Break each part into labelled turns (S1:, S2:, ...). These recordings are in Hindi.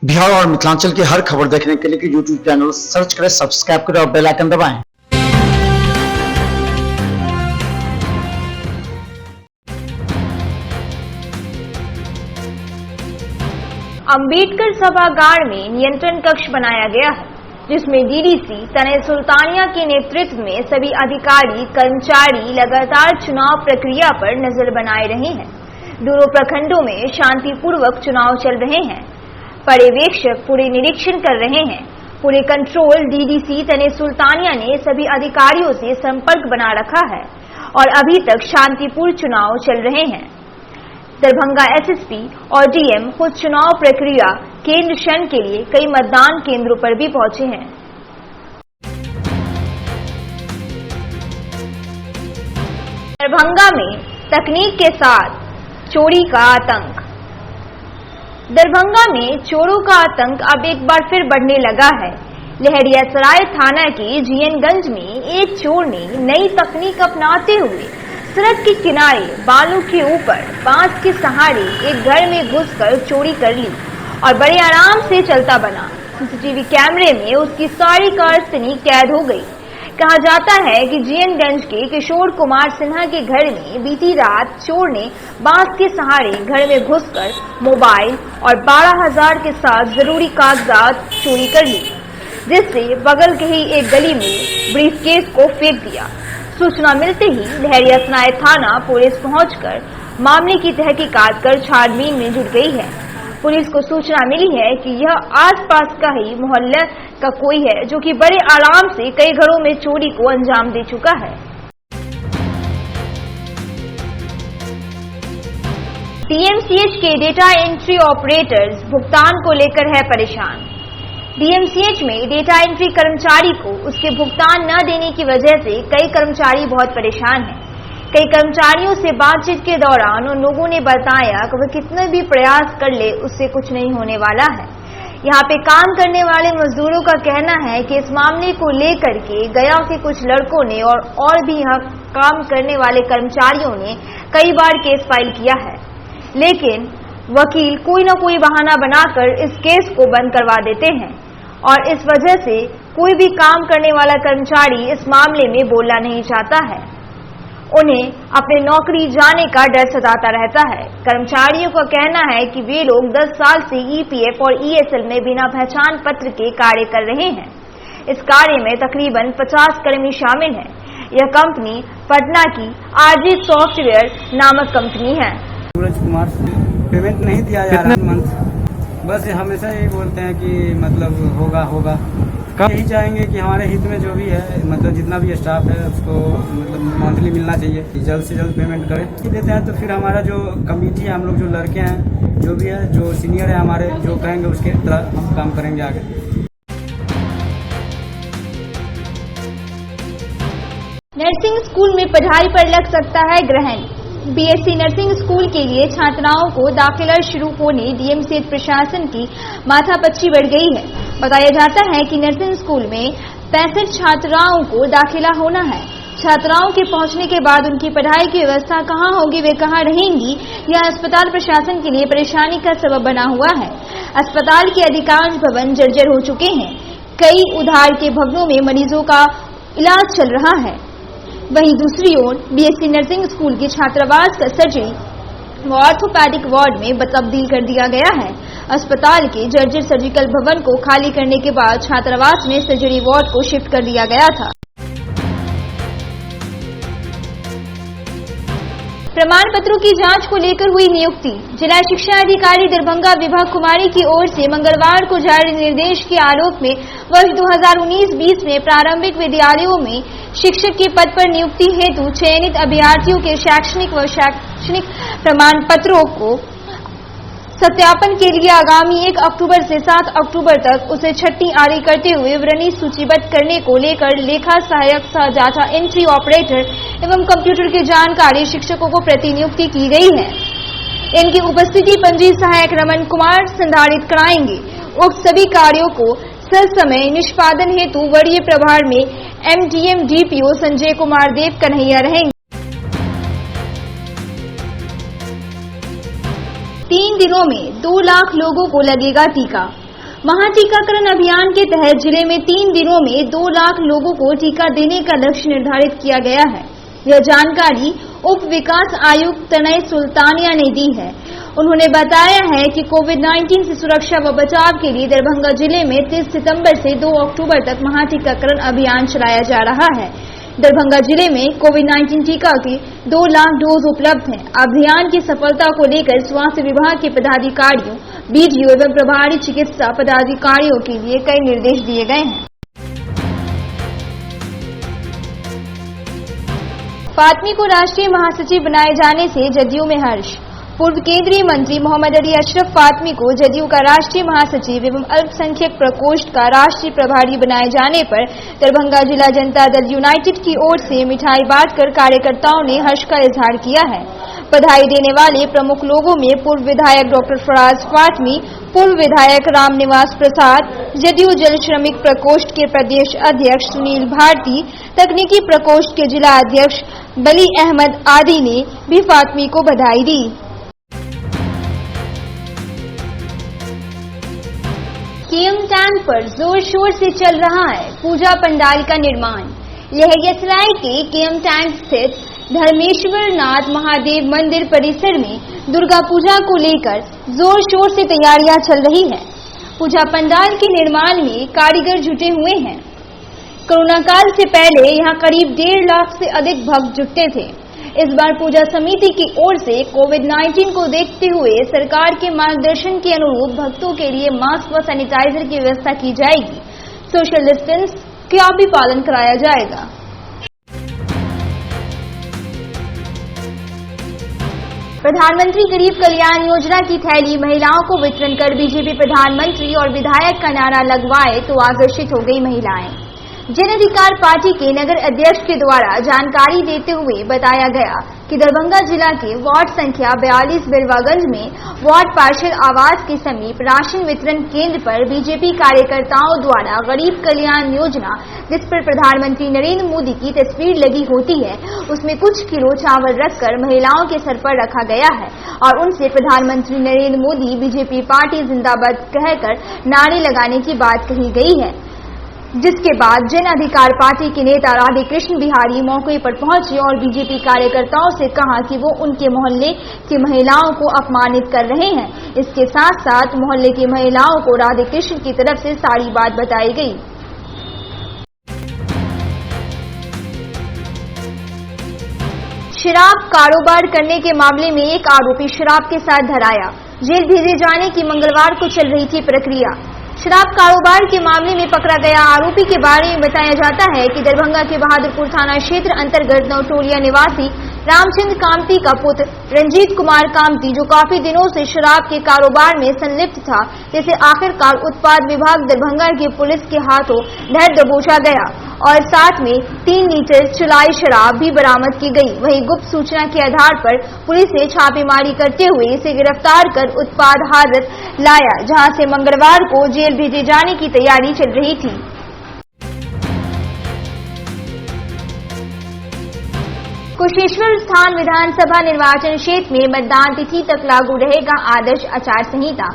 S1: बिहार और मिथिलांचल की हर खबर देखने के लिए यूट्यूब चैनल सर्च करें, सब्सक्राइब करें और बेल आइकन दबाएं।
S2: अंबेडकर सभागार में नियंत्रण कक्ष बनाया गया है, जिसमें डीडीसी तनय सुल्तानिया के नेतृत्व में सभी अधिकारी कर्मचारी लगातार चुनाव प्रक्रिया पर नजर बनाए रहे हैं। दोनों प्रखंडों में शांतिपूर्वक चुनाव चल रहे हैं। पर्यवेक्षक पूरे निरीक्षण कर रहे हैं। पूरे कंट्रोल डीडीसी तनय सुल्तानिया ने सभी अधिकारियों से संपर्क बना रखा है और अभी तक शांतिपूर्ण चुनाव चल रहे हैं। दरभंगा एसएसपी और डीएम खुद चुनाव प्रक्रिया के निरीक्षण के लिए कई मतदान केंद्रों पर भी पहुंचे हैं। दरभंगा में तकनीक के साथ चोरी का आतंक। दरभंगा में चोरों का आतंक अब एक बार फिर बढ़ने लगा है। लहरियासराय थाना के जीएनगंज में एक चोर ने नई तकनीक अपनाते हुए सड़क के किनारे बालू के ऊपर बांस के सहारे एक घर में घुसकर चोरी कर ली और बड़े आराम से चलता बना। सीसीटीवी कैमरे में उसकी सारी कारस्तानी कैद हो गई। कहा जाता है कि जीएनगंज के किशोर कुमार सिन्हा के घर में बीती रात चोर ने बांस के सहारे घर में घुसकर मोबाइल और 12,000 के साथ जरूरी कागजात चोरी कर ली, जिससे बगल के ही एक गली में ब्रीफकेस को फेंक दिया। सूचना मिलते ही लहरियासराय थाना पुलिस पहुंचकर मामले की तहकीकात कर छानबीन में जुट गई है। पुलिस को सूचना मिली है कि यह आसपास का ही मोहल्ले का कोई है जो कि बड़े आराम से कई घरों में चोरी को अंजाम दे चुका है। डीएमसीएच के डेटा एंट्री ऑपरेटर्स भुगतान को लेकर है परेशान। डीएमसीएच में डेटा एंट्री कर्मचारी को उसके भुगतान न देने की वजह से कई कर्मचारी बहुत परेशान हैं। कई कर्मचारियों से बातचीत के दौरान उन लोगों ने बताया कि वह कितने भी प्रयास कर ले उससे कुछ नहीं होने वाला है। यहाँ पे काम करने वाले मजदूरों का कहना है कि इस मामले को लेकर के गया के कुछ लड़कों ने और भी यहाँ काम करने वाले कर्मचारियों ने कई बार केस फाइल किया है, लेकिन वकील कोई न कोई बहाना बनाकर इस केस को बंद करवा देते हैं और इस वजह से कोई भी काम करने वाला कर्मचारी इस मामले में बोलना नहीं चाहता है। उन्हें अपने नौकरी जाने का डर सताता रहता है। कर्मचारियों का कहना है कि वे लोग 10 साल से ईपीएफ और ईएसएल में बिना पहचान पत्र के कार्य कर रहे हैं। इस कार्य में तकरीबन 50 कर्मी शामिल हैं। यह कंपनी पटना की आरजी सॉफ्टवेयर नामक कंपनी है।
S3: सूरज कुमार पेमेंट नहीं दिया जा रहा मंथ, बस हमेशा यही बोलते हैं कि मतलब होगा। यही चाहेंगे कि हमारे हित में जो भी है, मतलब जितना भी स्टाफ है उसको मतलब मंथली मिलना चाहिए, जल्द से जल्द पेमेंट करें। देते हैं तो फिर हमारा जो कमेटी है, हम लोग जो लड़के हैं, जो भी है, जो सीनियर है हमारे, जो कहेंगे उसके तरह हम काम करेंगे आगे।
S2: नर्सिंग स्कूल में पढ़ाई पर लग सकता है ग्रहण। बीएससी नर्सिंग स्कूल के लिए छात्राओं को दाखिला शुरू होने डीएमसीएच प्रशासन की माथापच्ची बढ़ गई है। बताया जाता है कि नर्सिंग स्कूल में 65 छात्राओं को दाखिला होना है। छात्राओं के पहुंचने के बाद उनकी पढ़ाई की व्यवस्था कहां होगी, वे कहां रहेंगी, यह अस्पताल प्रशासन के लिए परेशानी का सबब बना हुआ है। अस्पताल के अधिकांश भवन जर्जर हो चुके हैं। कई उधार के भवनों में मरीजों का इलाज चल रहा है। वहीं दूसरी ओर बीएससी नर्सिंग स्कूल के छात्रावास का सर्जरी व ऑर्थोपैडिक वार्ड में तब्दील कर दिया गया है। अस्पताल के जर्जर सर्जिकल भवन को खाली करने के बाद छात्रावास में सर्जरी वार्ड को शिफ्ट कर दिया गया था। प्रमाण पत्रों की जांच को लेकर हुई नियुक्ति। जिला शिक्षा अधिकारी दरभंगा विभा कुमारी की ओर से मंगलवार को जारी निर्देश के आलोक में वर्ष 2019-20 में प्रारंभिक विद्यालयों में शिक्षक के पद पर नियुक्ति हेतु चयनित अभ्यर्थियों के शैक्षणिक व शैक्षणिक प्रमाण पत्रों को सत्यापन के लिए आगामी 1 अक्टूबर से 7 अक्टूबर तक उसे छठी आरी करते हुए विवरणी सूचीबद्ध करने को लेकर लेखा सहायक सह डाटा एंट्री ऑपरेटर एवं कंप्यूटर की जानकारी शिक्षकों को प्रतिनियुक्ति की गई है। इनकी उपस्थिति पंजी सहायक रमन कुमार संधारित कराएंगे। उक्त सभी कार्यों को ससमय निष्पादन हेतु वरीय प्रभार में एमडीएम डीपीओ संजय कुमार देव कन्हैया रहेंगे। 3 दिनों में 2 लाख लोगों को लगेगा टीका। महाटीकाकरण अभियान के तहत जिले में 3 दिनों में 2 लाख लोगों को टीका देने का लक्ष्य निर्धारित किया गया है। यह जानकारी उप विकास आयुक्त तनय सुल्तानिया ने दी है। उन्होंने बताया है कि कोविड-19 से सुरक्षा व बचाव के लिए दरभंगा जिले में 30 सितंबर से 2 अक्टूबर तक महाटीकाकरण अभियान चलाया जा रहा है। दरभंगा जिले में कोविड-19 टीका के 2 लाख डोज उपलब्ध हैं। अभियान की सफलता को लेकर स्वास्थ्य विभाग के पदाधिकारियों, बीडीओ एवं प्रभारी चिकित्सा पदाधिकारियों के लिए कई निर्देश दिए गए हैं। फातमी को राष्ट्रीय महासचिव बनाए जाने से जदयू में हर्ष। पूर्व केंद्रीय मंत्री मोहम्मद अली अशरफ फातमी को जदयू का राष्ट्रीय महासचिव एवं अल्पसंख्यक प्रकोष्ठ का राष्ट्रीय प्रभारी बनाए जाने पर दरभंगा जिला जनता दल यूनाइटेड की ओर से मिठाई बांटकर कार्यकर्ताओं ने हर्ष का इजहार किया है। बधाई देने वाले प्रमुख लोगों में पूर्व विधायक डॉक्टर फराज फातमी, पूर्व विधायक रामनिवास प्रसाद, जदयू जल श्रमिक प्रकोष्ठ के प्रदेश अध्यक्ष सुनील भारती, तकनीकी प्रकोष्ठ के जिला अध्यक्ष बली अहमद आदि ने भी फातमी को बधाई दी। केएम टैंक पर जोर शोर से चल रहा है पूजा पंडाल का निर्माण। लहरियासराय के केएम टैंक स्थित धर्मेश्वर नाथ महादेव मंदिर परिसर में दुर्गा पूजा को लेकर जोर शोर से तैयारियां चल रही है। पूजा पंडाल के निर्माण में कारीगर जुटे हुए हैं। कोरोना काल से पहले यहां करीब 1.5 लाख से अधिक भक्त जुटते थे। इस बार पूजा समिति की ओर से कोविड-19 को देखते हुए सरकार के मार्गदर्शन के अनुरूप भक्तों के लिए मास्क व सैनिटाइजर की व्यवस्था की जाएगी। सोशल डिस्टेंस का भी पालन कराया जाएगा। प्रधानमंत्री गरीब कल्याण योजना की थैली महिलाओं को वितरण कर बीजेपी प्रधानमंत्री और विधायक का नारा लगवाए तो आकर्षित हो गई महिलाएं। जन अधिकार पार्टी के नगर अध्यक्ष के द्वारा जानकारी देते हुए बताया गया कि दरभंगा जिला के वार्ड संख्या 42 बिलवागंज में वार्ड पार्षद आवास के समीप राशन वितरण केंद्र पर बीजेपी कार्यकर्ताओं द्वारा गरीब कल्याण योजना, जिस पर प्रधानमंत्री नरेंद्र मोदी की तस्वीर लगी होती है, उसमें कुछ किलो चावल रखकर महिलाओं के सर पर रखा गया है और उनसे प्रधानमंत्री नरेंद्र मोदी बीजेपी पार्टी जिंदाबाद कहकर नारे लगाने की बात कही गई है। जिसके बाद जन अधिकार पार्टी के नेता राधे कृष्ण बिहारी मौके पर पहुंचे और बीजेपी कार्यकर्ताओं से कहा कि वो उनके मोहल्ले की महिलाओं को अपमानित कर रहे हैं। इसके साथ साथ मोहल्ले की महिलाओं को राधे कृष्ण की तरफ से सारी बात बताई गई। शराब कारोबार करने के मामले में एक आरोपी शराब के साथ धराया। जेल भेजे जाने की मंगलवार को चल रही थी प्रक्रिया। शराब कारोबार के मामले में पकड़ा गया आरोपी के बारे में बताया जाता है कि दरभंगा के बहादुरपुर थाना क्षेत्र अंतर्गत नवटोलिया निवासी रामचंद्र कामती का पुत्र रंजीत कुमार कामती, जो काफी दिनों से शराब के कारोबार में संलिप्त था, जिसे आखिरकार उत्पाद विभाग दरभंगा की पुलिस के हाथों धर दबोचा गया और साथ में 3 लीटर चुलाई शराब भी बरामद की गई। वहीं गुप्त सूचना के आधार पर पुलिस ने छापेमारी करते हुए इसे गिरफ्तार कर उत्पाद हाजत लाया, जहां से मंगलवार को जेल भेजे जाने की तैयारी चल रही थी। कुशेश्वर स्थान विधानसभा निर्वाचन क्षेत्र में मतदान तिथि तक लागू रहेगा आदर्श आचार संहिता।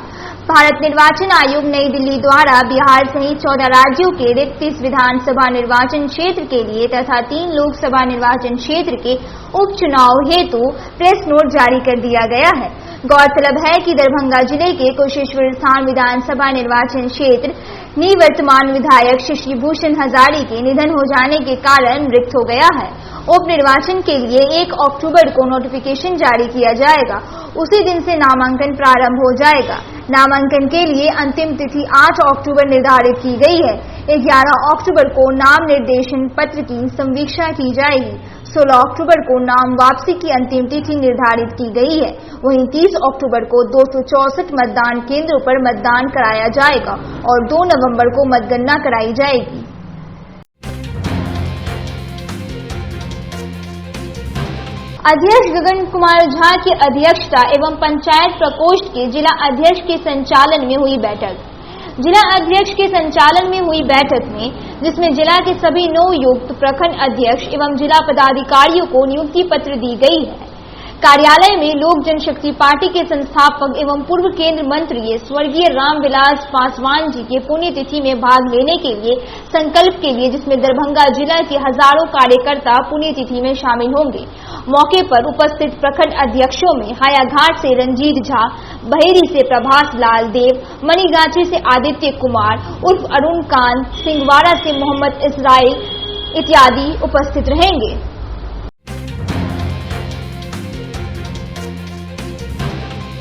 S2: भारत निर्वाचन आयोग नई दिल्ली द्वारा बिहार सहित 14 राज्यों के रिक्त 30 विधानसभा निर्वाचन क्षेत्र के लिए तथा 3 लोकसभा निर्वाचन क्षेत्र के उपचुनाव हेतु प्रेस नोट जारी कर दिया गया है। गौरतलब है कि दरभंगा जिले के कुशेश्वर स्थान विधानसभा निर्वाचन क्षेत्र निवर्तमान विधायक शशि भूषण हजारी के निधन हो जाने के कारण रिक्त हो गया है। उप निर्वाचन के लिए 1 अक्टूबर को नोटिफिकेशन जारी किया जाएगा। उसी दिन से नामांकन प्रारंभ हो जाएगा। नामांकन के लिए अंतिम तिथि 8 अक्टूबर निर्धारित की गई है। 11 अक्टूबर को नाम निर्देशन पत्र की समीक्षा की जाएगी। 16 अक्टूबर को नाम वापसी की अंतिम तिथि निर्धारित की गई है। वहीं 30 अक्टूबर को 264 मतदान केंद्रों पर मतदान कराया जाएगा और 2 नवंबर को मतगणना कराई जाएगी। अध्यक्ष गगन कुमार झा की अध्यक्षता एवं पंचायत प्रकोष्ठ के जिला अध्यक्ष के संचालन में हुई बैठक। जिला अध्यक्ष के संचालन में हुई बैठक में जिसमें जिला के सभी 9 नियुक्त प्रखंड अध्यक्ष एवं जिला पदाधिकारियों को नियुक्ति पत्र दी गई है। कार्यालय में लोक जनशक्ति पार्टी के संस्थापक एवं पूर्व केंद्र मंत्री स्वर्गीय रामविलास पासवान जी के पुण्यतिथि में भाग लेने के लिए संकल्प के लिए, जिसमें दरभंगा जिला के हजारों कार्यकर्ता पुण्यतिथि में शामिल होंगे। मौके पर उपस्थित प्रखंड अध्यक्षों में हायाघाट से रंजीत झा, बहेरी से प्रभास लाल देव, मणिगाछी से आदित्य कुमार उर्फ अरुण कांत, सिंहवाड़ा से मोहम्मद इसराइल इत्यादि उपस्थित रहेंगे।